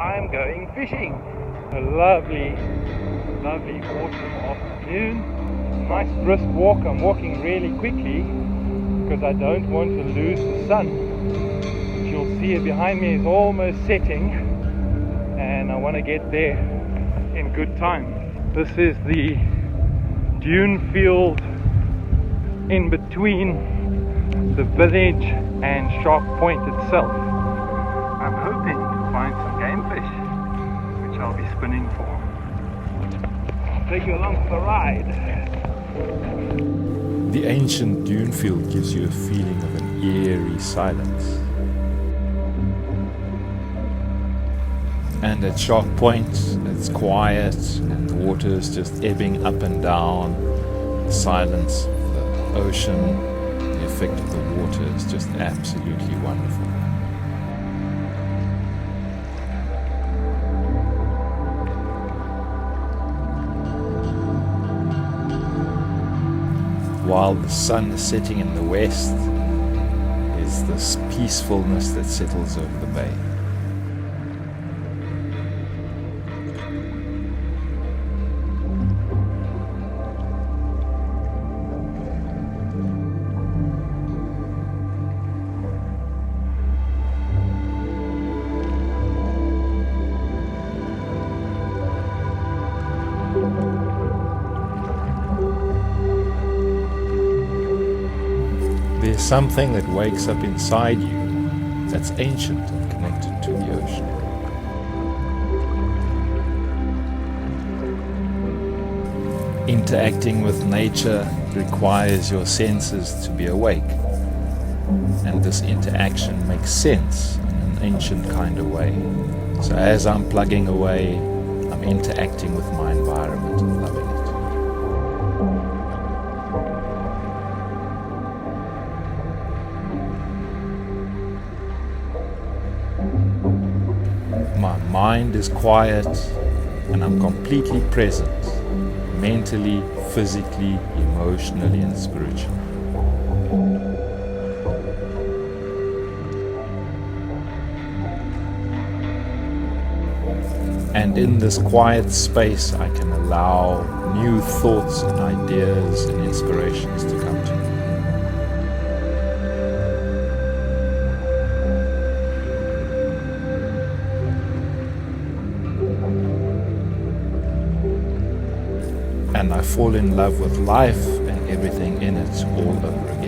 I'm going fishing. A lovely, lovely autumn afternoon. Nice brisk walk. I'm walking really quickly because I don't want to lose the sun. You'll see it behind me is almost setting, and I want to get there in good time. This is the dune field in between the village and Shark Point itself. I'm hoping to find some game fish, which I'll be spinning for. I'll take you along for the ride. The ancient dune field gives you a feeling of an eerie silence. And at Shark Point, it's quiet and the water is just ebbing up and down. The silence of the ocean, the effect of the water is just absolutely wonderful. While the sun is setting in the west, is this peacefulness that settles over the bay. There's something that wakes up inside you that's ancient and connected to the ocean. Interacting with nature requires your senses to be awake, and this interaction makes sense in an ancient kind of way. So as I'm plugging away, I'm interacting with my environment and loving it. My mind is quiet and I'm completely present, mentally, physically, emotionally and spiritually. And in this quiet space I can allow new thoughts and ideas and inspirations to come to me. And I fall in love with life and everything in it all over again.